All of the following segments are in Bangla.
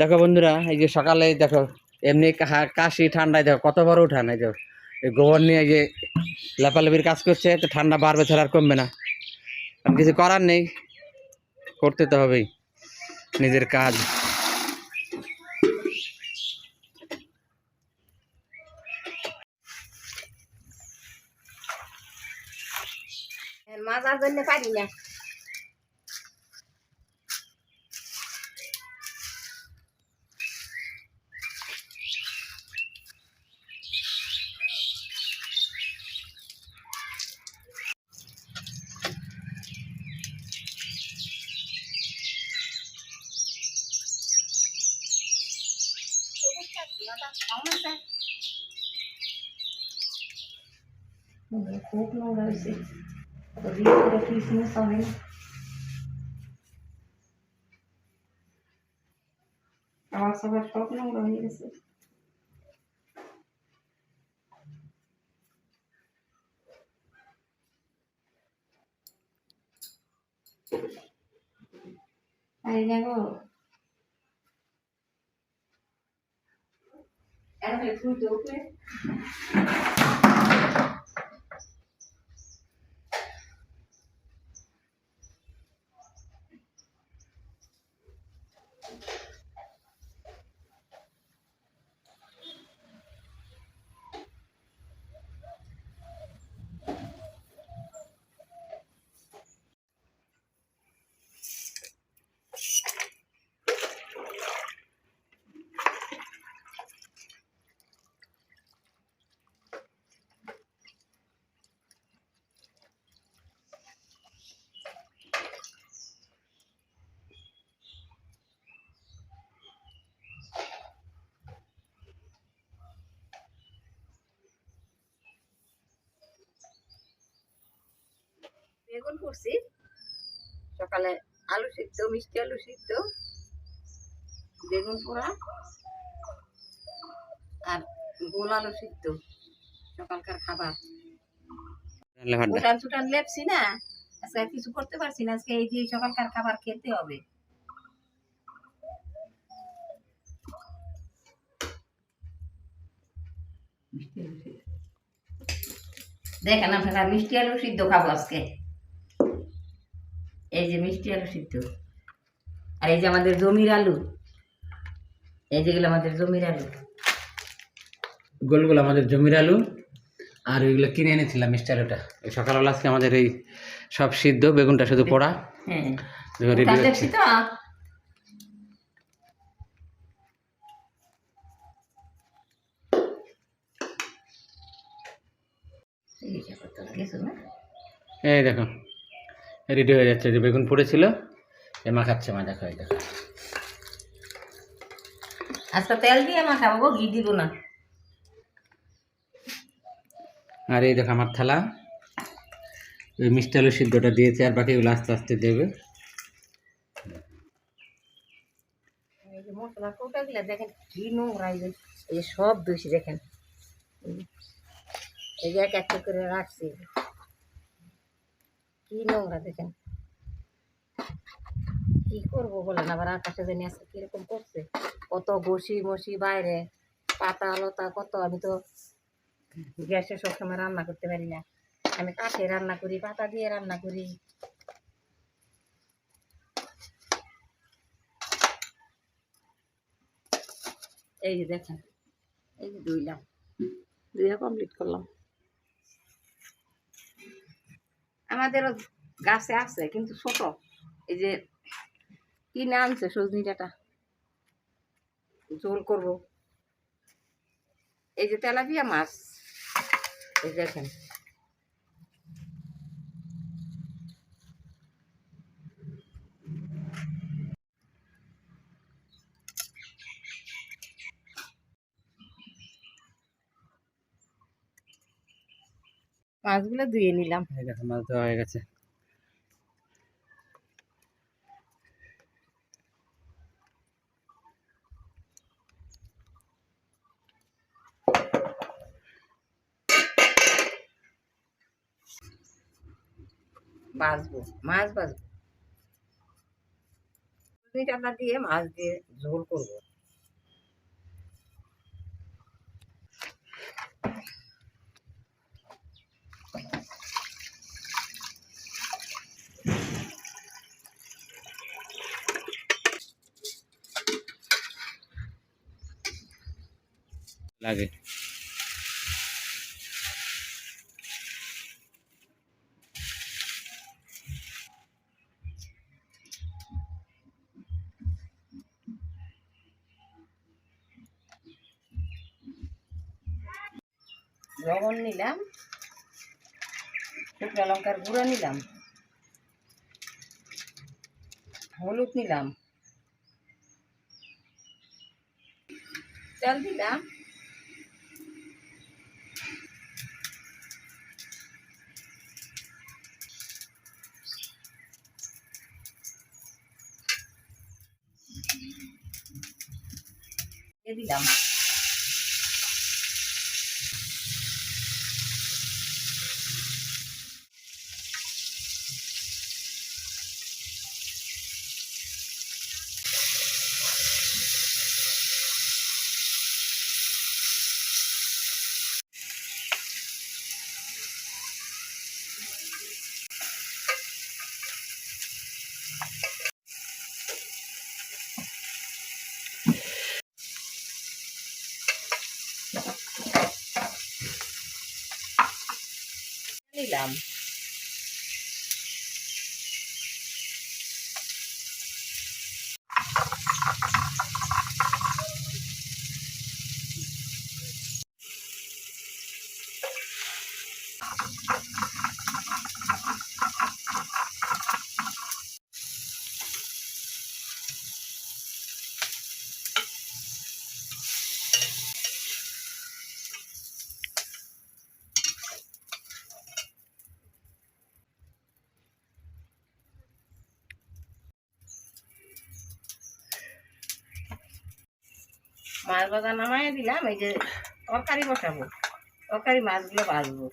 দেখো বন্ধুরা, এই যে সকালে দেখো এমনি কাশি ঠান্ডায় দেখো কত বড় উঠান, এই যে এই গোবর নিয়ে এই যে লেপালেপির কাজ করছে, তো ঠান্ডা বাড়বে ছাড়া আর কমবে না। কিছু করার নেই, করতে তো হবেই নিজের কাজ। মাজার জন্য পারি না। খুব নোংরা হয়েছে, আমার সবার সব নোংরা হয়ে গেছে। দেখো বেগুন করছি সকালে, আলু সিদ্ধ, মিষ্টি আলু সিদ্ধ, বেগুন পোড়া আর গোল আলু সিদ্ধ, সকালকার খাবার। উঠান টুটান লেপছি না, আজকে কিছু করতে পারছি না, আজকে এই দিয়ে সকালকার খাবার খেতে হবে। দেখেন আপনারা, মিষ্টি আলু সিদ্ধ খাবো আজকে। এই যে মিষ্টি আলু সিদ্ধ, আর এই যে আমাদের জমির আলু, এই যেগুলো আমাদের জমির আলু, গোলগুলো আমাদের জমির আলু, আর ওইগুলো কিনে এনেছিলাম মিষ্টি আলুটা। এই সকালবেলা আজকে আমাদের এই সব সিদ্ধ, বেগুনটা শুধু পোড়া। হ্যাঁ রেডি দেখছি তো। এই দেখো রেডি হয়ে যাচ্ছে, যে বেগুন পড়েছিল এ মাখাচ্ছে, মা দেখো এই দেখো। আজকে তেল দিয়ে মাখাবো, ঘি দিব না। আর এই দেখো আমার থালা, ওই মিষ্টি আলু সিদ্ধটা দিয়েছে, আর বাকিগুলো আস্তে আস্তে দেবে। এই যে মশলা কৌটাগুলো দেখেন কি নোংরা, এই যে সব দোষী দেখেন, এই যে এক এক করে রাখছি, কি নোংরা দেখেন। কি করবো বলেন, আবার আকাশে জানি আজকে কিরকম করছে, কত ঘষি মশি বাইরে, পাতা লতা কত। আমি তো গ্যাসে সবসময় রান্না করতে পারি না, আমি কাঠে রান্না করি, পাতা দিয়ে রান্না করি। এই যে দেখেন, এই যে ধুইলাম, ধুয়ে কমপ্লিট করলাম। আমাদেরও গাছে আছে কিন্তু ছোট, এই যে কিনে আনছে সজনি ডাঁটা, ঝোল করব। এই যে তেলাপিয়া মাছ, এই দেখেন, মাছগুলো ধুয়ে নিলাম। এই দেখো মাছ দেওয়া হয়ে গেছে। বাছবো, মাছ বাছবো, ডাঁটা দিয়ে মাছ দিয়ে ঝোল করবো। লাগে লবণ নিলাম, শুকনো লঙ্কার গুঁড়ো নিলাম, হলুদ নিলাম, তেল দিলাম, দিয়ে দিলাম, নিলাম, মাছ ভাজা নামাই দিলাম। এই যে তরকারি বসাবো, তরকারি মাছগুলো ভাজবো।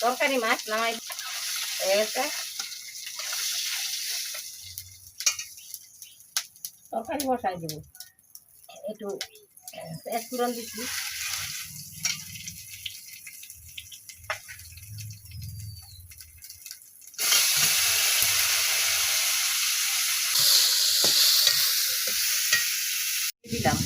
তরকারি মাছ নামাই হয়ে গেছে। তরকারি বসাই দেবো, একটু পেঁয়াজ ফোড়ন দিচ্ছি, দিলাম,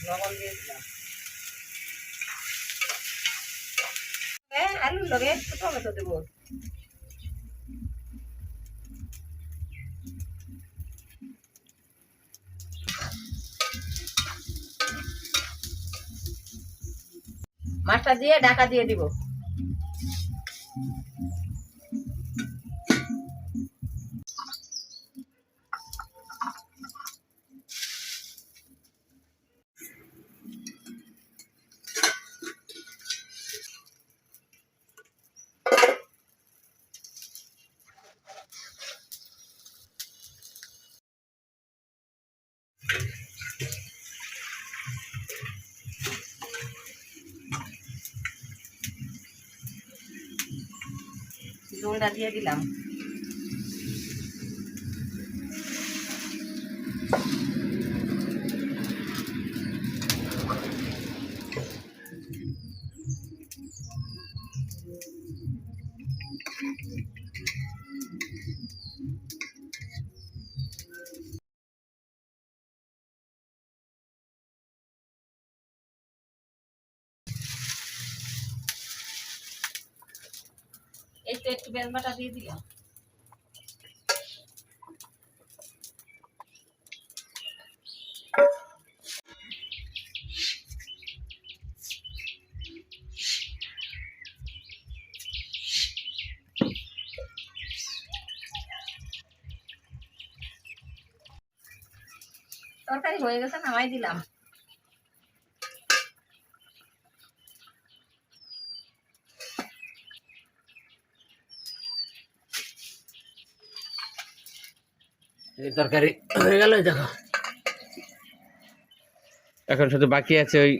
লবণ দিয়ে দিলাম, আলুর লগে একটু টমেটো দেবো। মাছটা দিয়ে ঢাকা দিয়ে দিব। ঝোলটা দিয়ে দিলাম। এই তো একটু বেলবাটা দিয়ে দিলাম। তরকারি হয়ে গেছে, নামাই দিলাম। এই তরকারি হয়ে গেল, দেখো। এখন শুধু বাকি আছে ওই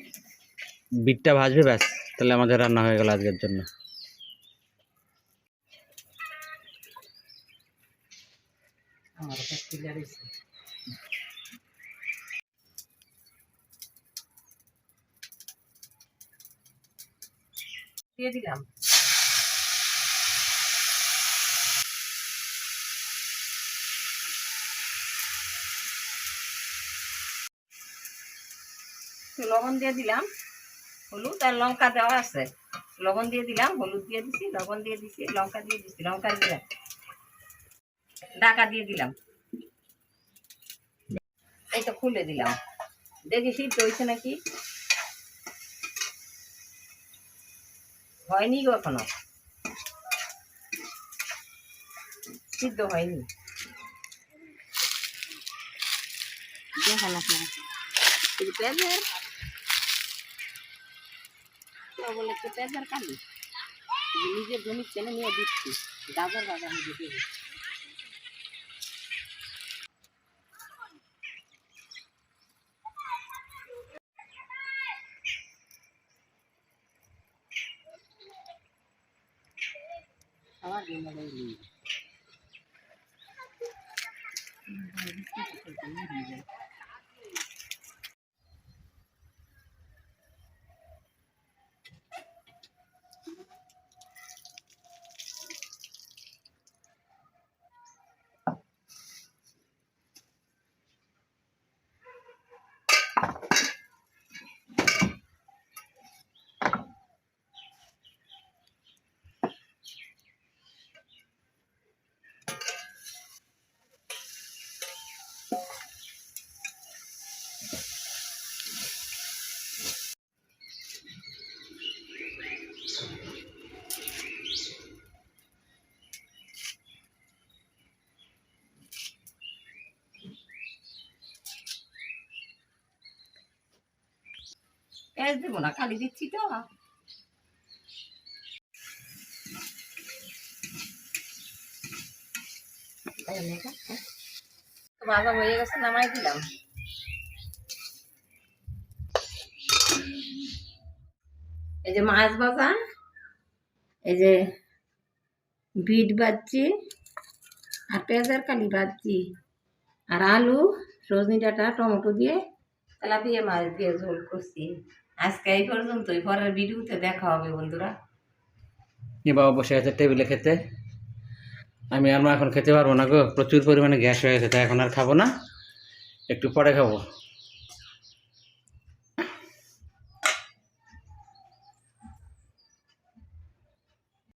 বিটটা ভাজবে, ব্যাস, তাহলে আমাদের রান্না হয়ে গেল আজকের জন্য। আমার একটা পিলার হয়েছে, দিয়ে দিলাম। লবণ দিয়ে দিলাম, হলুদ আর লঙ্কা দেওয়া আছে। লবণ দিয়ে দিলাম, হলুদ দিয়ে দিছি, লবণ দিয়ে দিছি, লঙ্কা দিয়ে দিছি, লঙ্কা দিয়ে ঢাকা দিয়ে দিলাম। এই তো খুলে দিলাম, দেখি সিদ্ধ হয়েছে নাকি। হয়নি গো, এখনো সিদ্ধ হয়নি। দেখেন আপনারা, পেঁয়াজের বলে পেঁয়াজের কালি নিজের জমির চেনে নিয়ে দিচ্ছি। গাজর বাজার মধ্যে দেবো। আমার পেঁয়াজ দেবো না, খালি দিচ্ছি তো। ভাজা হয়ে গেছে, নামাই দিলাম। এই যে মাছ ভাজা, এই যে বিট ভাজছি, আর পেঁয়াজের কালি ভাজছি, আর আলু, সজনি ডাঁটা, টমেটো দিয়ে তেলাপিয়া মাছ দিয়ে ঝোল করছি। আজকে এই পর্যন্তই, পরের ভিডিওতে দেখা হবে বন্ধুরা। এ বাবা বসে আছে টেবিলে খেতে। আমি আর মা এখন খেতে পারবো না গো, প্রচুর পরিমাণে গ্যাস হয়ে গেছে, তাই এখন আর খাবো না, একটু পরে খাবো।